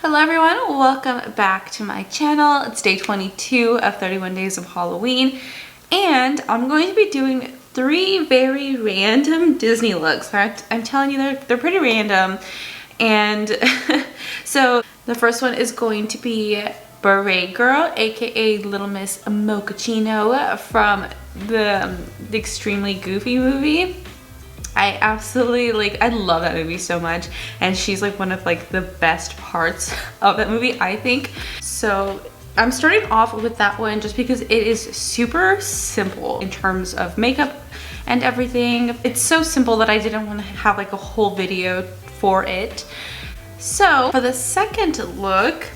Hello everyone, welcome back to my channel. It's day 22 of 31 days of Halloween, and I'm going to be doing 3 very random Disney looks. I'm telling you, they're pretty random. And so the first one is going to be Beret Girl, aka Little Miss Mochachino from the Extremely Goofy movie. I absolutely, I love that movie so much, and she's like one of the best parts of that movie, I think. So I'm starting off with that one just because it is super simple in terms of makeup and everything. It's so simple that I didn't want to have a whole video for it. So for the second look,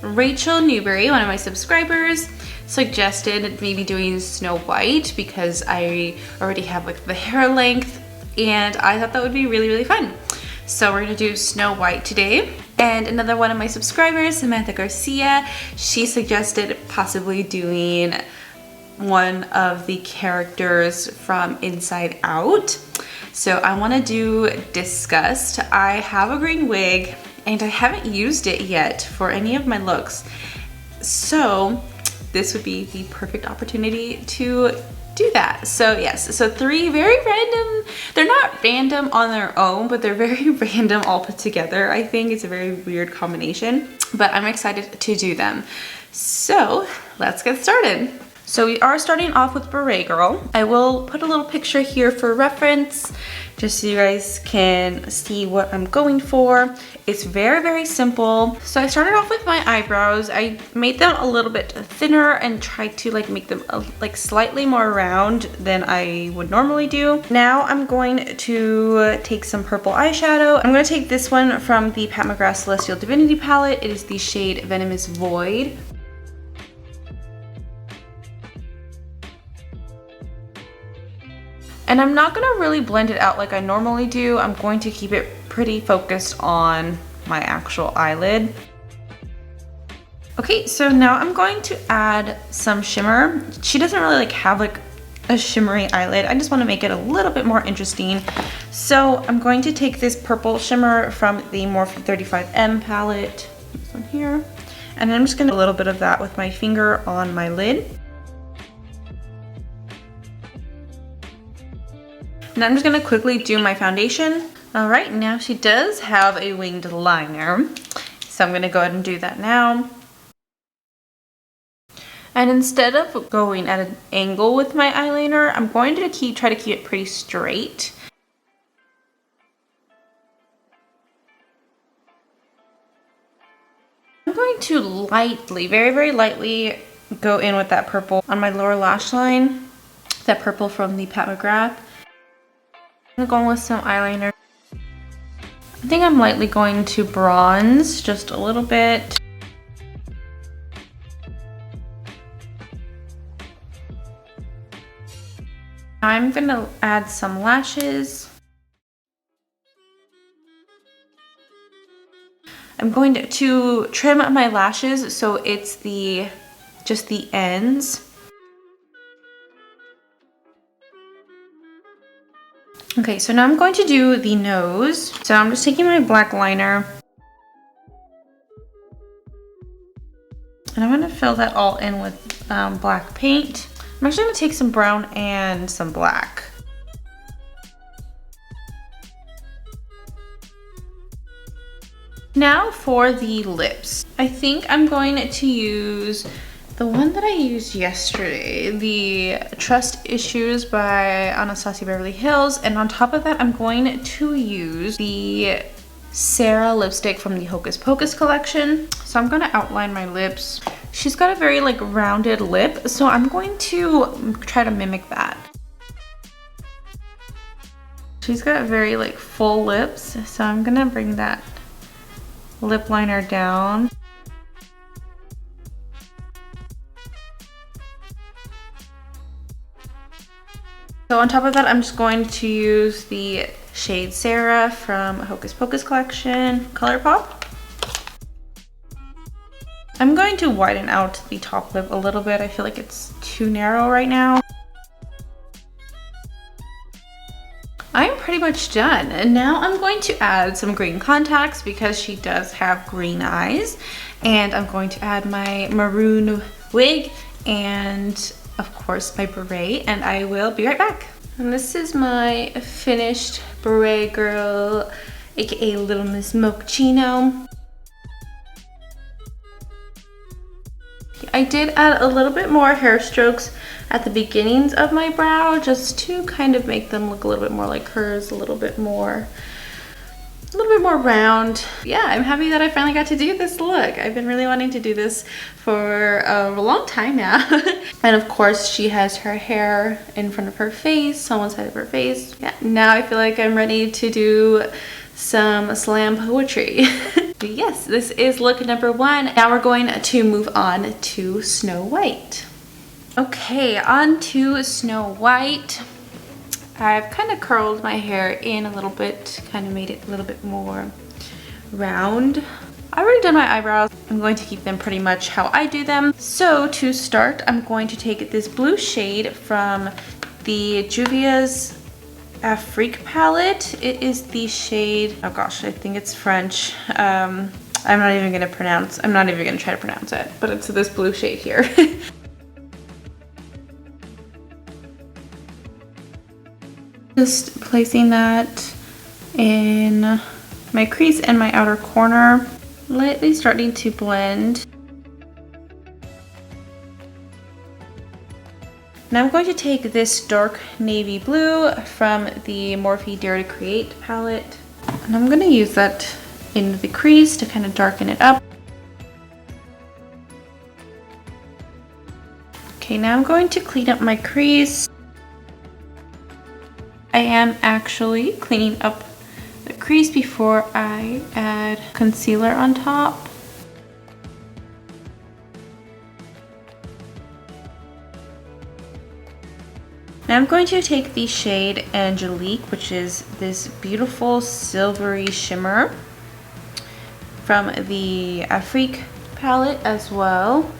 Rachel Newberry, one of my subscribers, suggested maybe doing Snow White because I already have the hair length, and I thought that would be really fun. So we're gonna do Snow White today. And another one of my subscribers, Samantha Garcia, she suggested possibly doing one of the characters from Inside Out. So I wanna do Disgust. I have a green wig and I haven't used it yet for any of my looks. So this would be the perfect opportunity to do that. So yes, so 3 very random, they're not random on their own, but they're very random all put together. I think it's a very weird combination, but I'm excited to do them. So let's get started. So we are starting off with Beret Girl. I will put a little picture here for reference, just so you guys can see what I'm going for. It's very simple. So I started off with my eyebrows. I made them a little bit thinner and tried to make them slightly more round than I would normally do. Now I'm going to take some purple eyeshadow. I'm going to take this one from the Mcgrath Celestial Divinity palette. It is the shade Venomous Void. And I'm not gonna really blend it out like I normally do. I'm going to keep it pretty focused on my actual eyelid. Okay, so now I'm going to add some shimmer. She doesn't really have a shimmery eyelid. I just want to make it a little bit more interesting. So I'm going to take this purple shimmer from the Morphe 35M palette, this one here, and I'm just gonna do a little bit of that with my finger on my lid. And I'm just gonna quickly do my foundation. All right, now she does have a winged liner, so I'm gonna go ahead and do that now. And instead of going at an angle with my eyeliner, I'm going to try to keep it pretty straight. I'm going to lightly, very lightly go in with that purple on my lower lash line, that purple from the Mcgrath. I'm going with some eyeliner. I think I'm lightly going to bronze just a little bit. I'm gonna add some lashes. I'm going to trim my lashes so it's just the ends. Okay, so now I'm going to do the nose. So I'm just taking my black liner, and I'm gonna fill that all in with black paint. I'm actually gonna take some brown and some black. Now for the lips. I think I'm going to use the one that I used yesterday, the Trust Issues by Anastasia Beverly Hills, and on top of that I'm going to use the Sarah lipstick from the Hocus Pocus collection. So I'm going to outline my lips. She's got a very rounded lip, so I'm going to try to mimic that. She's got very full lips, so I'm gonna bring that lip liner down. So on top of that, I'm just going to use the shade Sarah from Hocus Pocus collection, ColourPop. I'm going to widen out the top lip a little bit. I feel like it's too narrow right now. I'm pretty much done. And now I'm going to add some green contacts because she does have green eyes. And I'm going to add my maroon wig and of course my beret, and I will be right back. And this is my finished Beret Girl, aka Little Miss Mochachino. I did add a little bit more hair strokes at the beginnings of my brow just to kind of make them look a little bit more like hers, a little bit more round. Yeah, I'm happy that I finally got to do this look. I've been really wanting to do this for a long time now. And of course she has her hair in front of her face, on one side of her face. Yeah, now I feel like I'm ready to do some slam poetry. Yes, this is look number 1. Now we're going to move on to Snow White. Okay, on to Snow White. I've kind of curled my hair in a little bit, kind of made it a little bit more round. I already done my eyebrows. I'm going to keep them pretty much how I do them. So to start, I'm going to take this blue shade from the Juvia's Afrique palette. It is the shade, oh gosh, I think it's French. I'm not even gonna try to pronounce it, but it's this blue shade here. Just placing that in my crease and my outer corner, lightly starting to blend. Now I'm going to take this dark navy blue from the Morphe Dare to Create palette, and I'm going to use that in the crease to kind of darken it up. Okay, now I'm going to clean up my crease. I am actually cleaning up the crease before I add concealer on top. Now I'm going to take the shade Angelique, which is this beautiful silvery shimmer from the Afrique palette as well.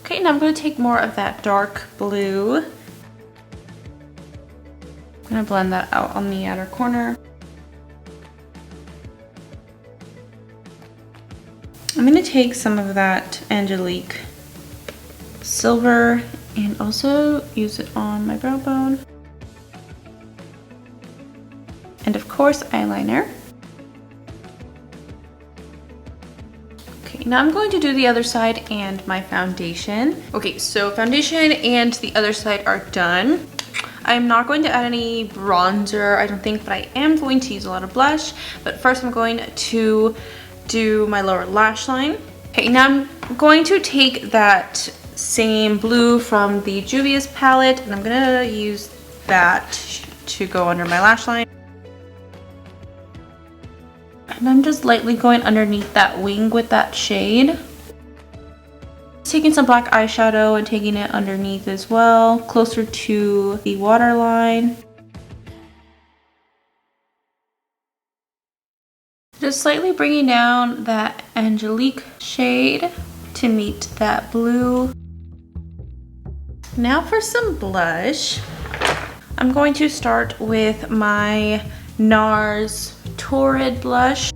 Okay, now I'm going to take more of that dark blue. I'm going to blend that out on the outer corner. I'm going to take some of that Angelique silver and also use it on my brow bone. And of course, eyeliner. Okay, now I'm going to do the other side and my foundation. Okay, so foundation and the other side are done. I'm not going to add any bronzer, I don't think, but I am going to use a lot of blush. But first I'm going to do my lower lash line. Okay, now I'm going to take that same blue from the Juvia's palette, and I'm gonna use that to go under my lash line. And I'm just lightly going underneath that wing with that shade. Taking some black eyeshadow and taking it underneath as well, closer to the waterline. Just slightly bringing down that Angelique shade to meet that blue. Now for some blush. I'm going to start with my NARS Torrid blush.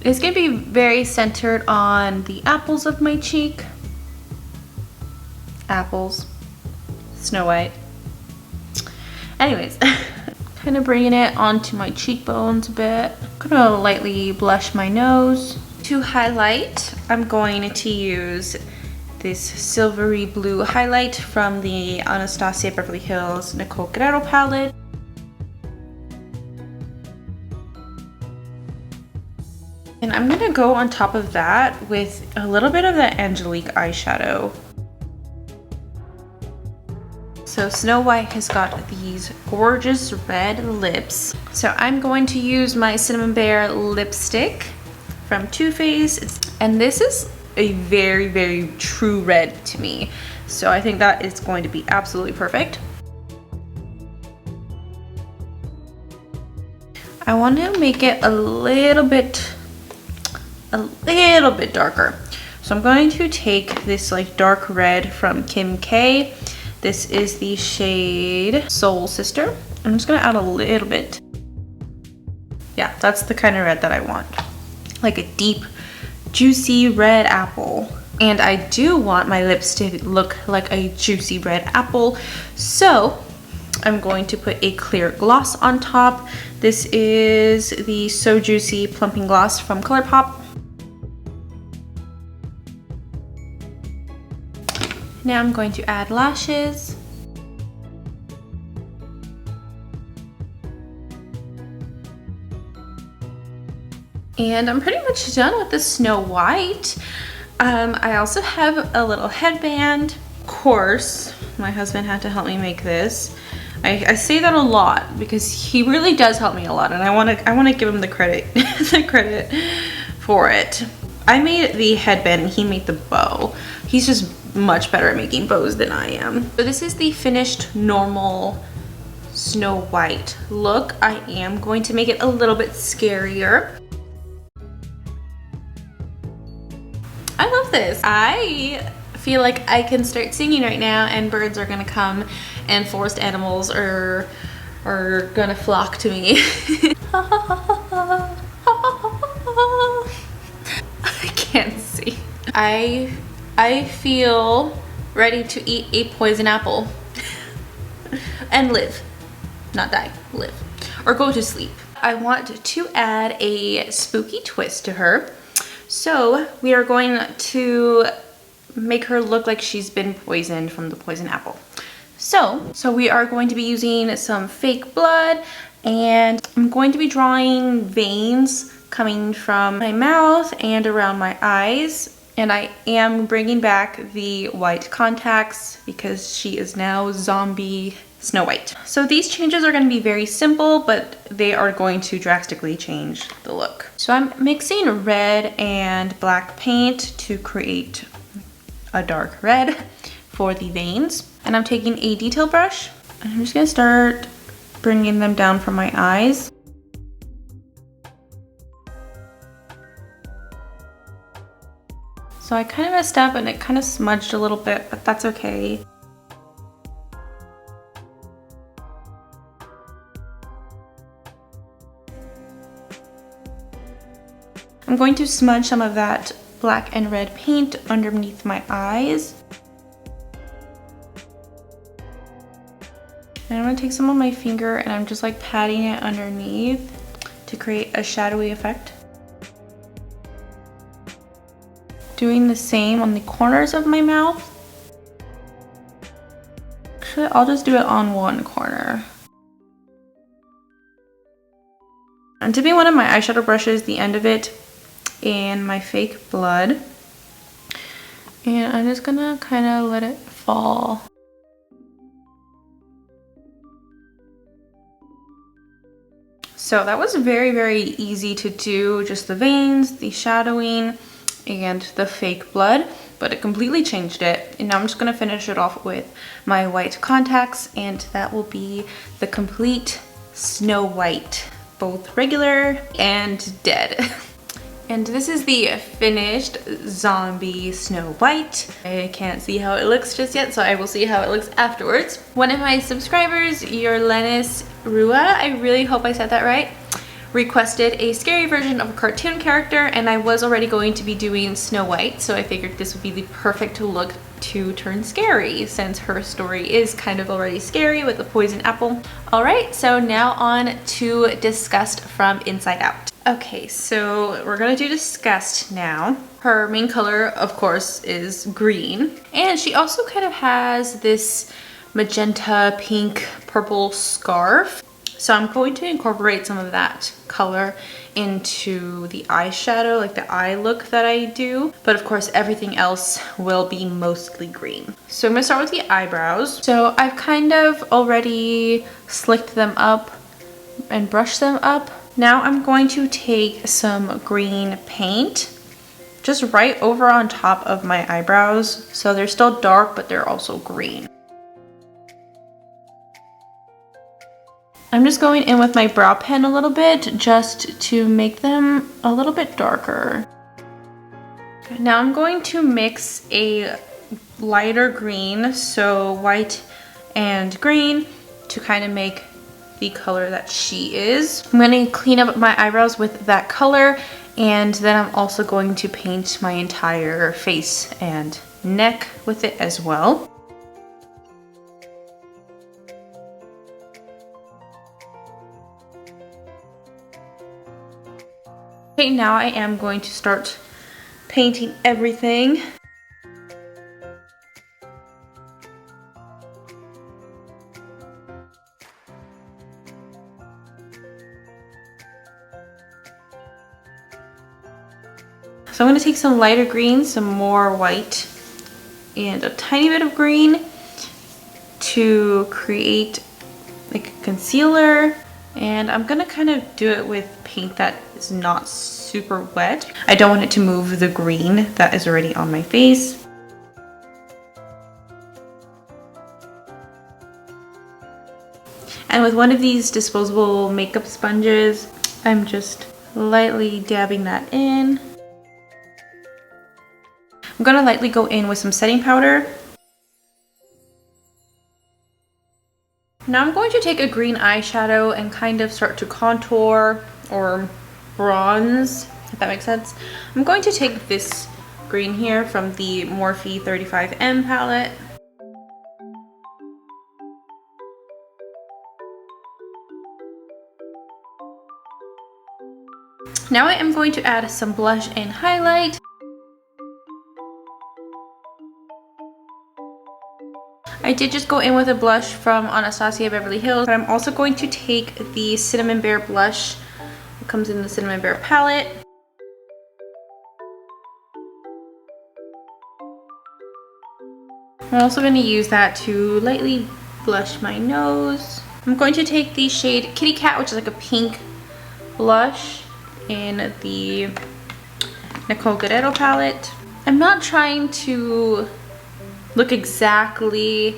It's going to be very centered on the apples of my cheek. Apples. Snow White. Anyways, kind of bringing it onto my cheekbones a bit. I'm going to lightly blush my nose. To highlight, I'm going to use this silvery blue highlight from the Anastasia Beverly Hills Nicole Guerrero palette. And I'm gonna go on top of that with a little bit of that Angelique eyeshadow. So Snow White has got these gorgeous red lips. So I'm going to use my Cinnamon Bear lipstick from Too Faced. And this is a very, very true red to me. So I think that is going to be absolutely perfect. I want to make it a little bit darker. So I'm going to take this like dark red from Kim K. This is the shade Soul Sister. I'm just gonna add a little bit. Yeah, that's the kind of red that I want. Like a deep, juicy red apple. And I do want my lips to look like a juicy red apple. So I'm going to put a clear gloss on top. This is the So Juicy Plumping Gloss from ColourPop. Now I'm going to add lashes. And I'm pretty much done with the Snow White. I also have a little headband. Of course, my husband had to help me make this. I say that a lot because he really does help me a lot, and I want to give him the credit the credit for it. I made the headband and he made the bow. He's just much better at making bows than I am. So this is the finished normal Snow White look. I am going to make it a little bit scarier. I love this. I feel like I can start singing right now and birds are gonna come and forest animals are gonna flock to me. I can't see. I feel ready to eat a poison apple and live, not die, live, or go to sleep. I want to add a spooky twist to her. So we are going to make her look like she's been poisoned from the poison apple. So we are going to be using some fake blood, and I'm going to be drawing veins coming from my mouth and around my eyes. And I am bringing back the white contacts because she is now zombie Snow White. So these changes are going to be very simple, but they are going to drastically change the look. So I'm mixing red and black paint to create a dark red for the veins. And I'm taking a detail brush and I'm just going to start bringing them down from my eyes. So I kind of messed up and it kind of smudged a little bit, but that's okay. I'm going to smudge some of that black and red paint underneath my eyes. And I'm going to take some of my finger and I'm just like patting it underneath to create a shadowy effect. Doing the same on the corners of my mouth. Actually, I'll just do it on one corner. I'm dipping one of my eyeshadow brushes, the end of it, in my fake blood. And I'm just gonna kind of let it fall. So that was very, very easy to do, just the veins, the shadowing, and the fake blood, but it completely changed it. And now I'm just gonna finish it off with my white contacts, and that will be the complete Snow White, both regular and dead. And this is the finished zombie Snow White. I can't see how it looks just yet, so I will see how it looks afterwards. One of my subscribers, Yorlenis Rua, I really hope I said that right, requested a scary version of a cartoon character, and I was already going to be doing Snow White, so I figured this would be the perfect look to turn scary since her story is kind of already scary with the poison apple. Alright, so now on to Disgust from Inside Out. Okay, so we're gonna do Disgust now. Her main color, of course, is green, and she also kind of has this magenta, pink, purple scarf. So I'm going to incorporate some of that color into the eyeshadow, like the eye look that I do. But of course, everything else will be mostly green. So I'm gonna start with the eyebrows. So I've kind of already slicked them up and brushed them up. Now I'm going to take some green paint just right over on top of my eyebrows. So they're still dark, but they're also green. I'm just going in with my brow pen a little bit just to make them a little bit darker. Now I'm going to mix a lighter green, so white and green, to kind of make the color that she is. I'm going to clean up my eyebrows with that color, and then I'm also going to paint my entire face and neck with it as well. Okay, now I am going to start painting everything. So I'm going to take some lighter green, some more white, and a tiny bit of green to create like a concealer. And I'm going to kind of do it with paint that is not super wet. I don't want it to move the green that is already on my face. And with one of these disposable makeup sponges, I'm just lightly dabbing that in. I'm gonna lightly go in with some setting powder. Now I'm going to take a green eyeshadow and kind of start to contour or bronze, if that makes sense. I'm going to take this green here from the Morphe 35M palette. Now I am going to add some blush and highlight. I did just go in with a blush from Anastasia Beverly Hills, but I'm also going to take the Cinnamon Bear blush. It comes in the Cinnamon Bear palette. I'm also going to use that to lightly blush my nose. I'm going to take the shade Kitty Cat, which is like a pink blush, in the Nicole Guerrero palette. I'm not trying to look exactly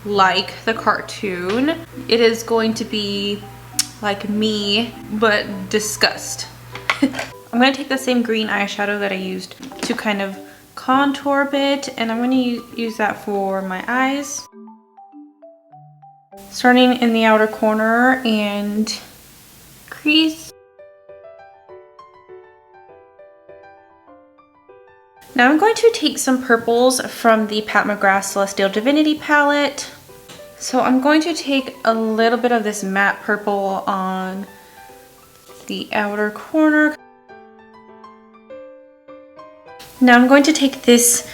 like the cartoon. It is going to be like me, but Disgust. I'm going to take the same green eyeshadow that I used to kind of contour a bit, and I'm going to use that for my eyes. Starting in the outer corner and crease. Now I'm going to take some purples from the Pat McGrath Celestial Divinity palette. So I'm going to take a little bit of this matte purple on the outer corner. Now I'm going to take this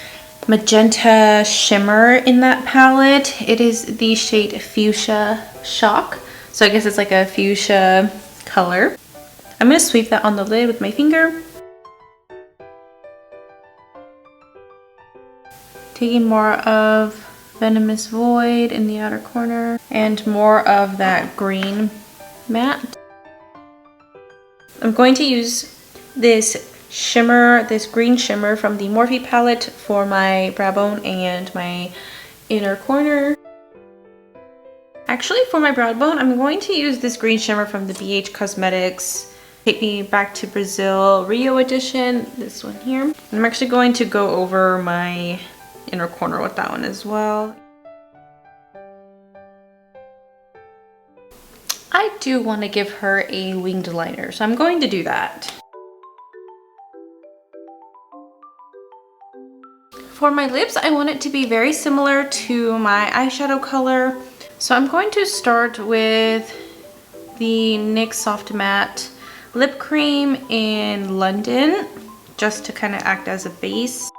magenta shimmer in that palette. It is the shade Fuchsia Shock. So I guess it's like a fuchsia color. I'm going to sweep that on the lid with my finger. Taking more of Venomous Void in the outer corner and more of that green matte. I'm going to use this shimmer, this green shimmer from the Morphe palette for my brow bone and my inner corner. Actually, for my brow bone, I'm going to use this green shimmer from the BH Cosmetics Take Me Back to Brazil Rio edition, this one here. I'm actually going to go over my inner corner with that one as well. I do want to give her a winged liner, so I'm going to do that. For my lips, I want it to be very similar to my eyeshadow color. So I'm going to start with the NYX Soft Matte Lip Cream in London, just to kind of act as a base.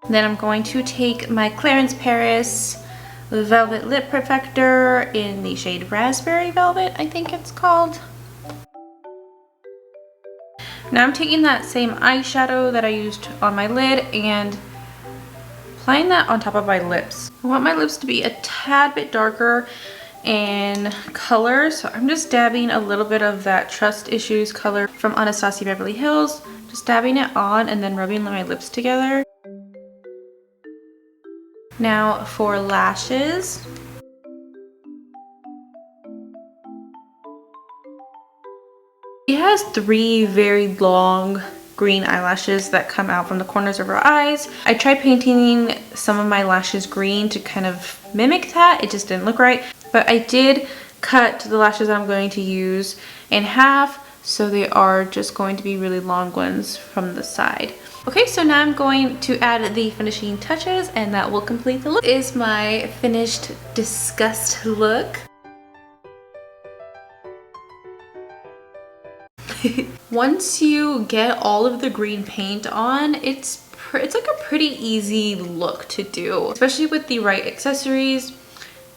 Then I'm going to take my Clarins Paris Velvet Lip Perfector in the shade Raspberry Velvet, I think it's called. Now I'm taking that same eyeshadow that I used on my lid and applying that on top of my lips. I want my lips to be a tad bit darker in color, so I'm just dabbing a little bit of that Trust Issues color from Anastasia Beverly Hills, just dabbing it on and then rubbing my lips together. Now for lashes. She has three very long green eyelashes that come out from the corners of her eyes. I tried painting some of my lashes green to kind of mimic that. It just didn't look right. But I did cut the lashes that I'm going to use in half, so they are just going to be really long ones from the side. Okay, so now I'm going to add the finishing touches and that will complete the look. This is my finished Disgust look. Once you get all of the green paint on, it's like a pretty easy look to do, especially with the right accessories.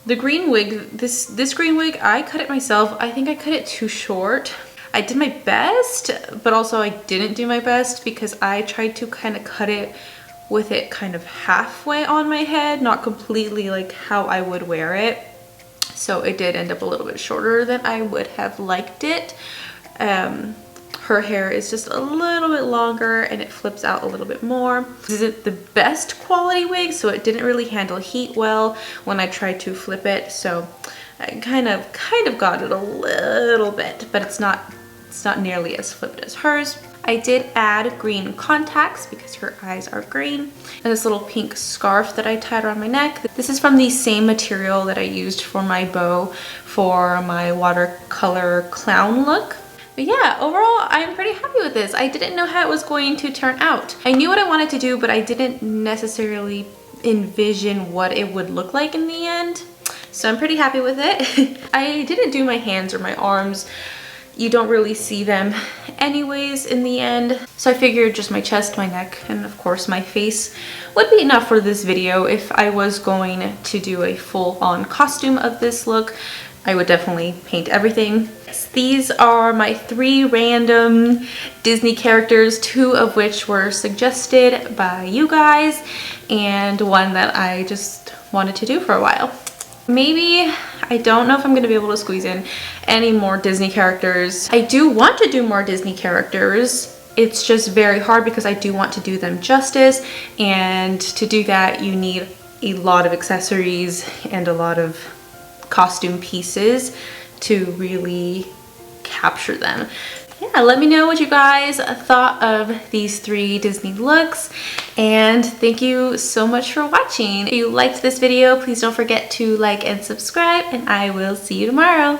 The green wig, this green wig, I cut it myself. I think I cut it too short. I did my best, but also I didn't do my best because I tried to kind of cut it with it kind of halfway on my head, not completely like how I would wear it. So it did end up a little bit shorter than I would have liked it. Her hair is just a little bit longer and it flips out a little bit more. This isn't the best quality wig, so it didn't really handle heat well when I tried to flip it. So I kind of got it a little bit, but it's not nearly as flipped as hers. I did add green contacts because her eyes are green, and this little pink scarf that I tied around my neck. This is from the same material that I used for my bow for my watercolor clown look. But yeah, overall, I'm pretty happy with this. I didn't know how it was going to turn out. I knew what I wanted to do, but I didn't necessarily envision what it would look like in the end. So I'm pretty happy with it. I didn't do my hands or my arms. You don't really see them anyways in the end. So I figured just my chest, my neck, and of course my face would be enough for this video. If I was going to do a full-on costume of this look, I would definitely paint everything. These are my 3 random Disney characters, 2 of which were suggested by you guys, and 1 that I just wanted to do for a while. Maybe, I don't know if I'm going to be able to squeeze in any more Disney characters. I do want to do more Disney characters. It's just very hard because I do want to do them justice, and to do that you need a lot of accessories and a lot of costume pieces to really capture them. Yeah, let me know what you guys thought of these 3 Disney looks, and thank you so much for watching. If you liked this video, please don't forget to like and subscribe, and I will see you tomorrow.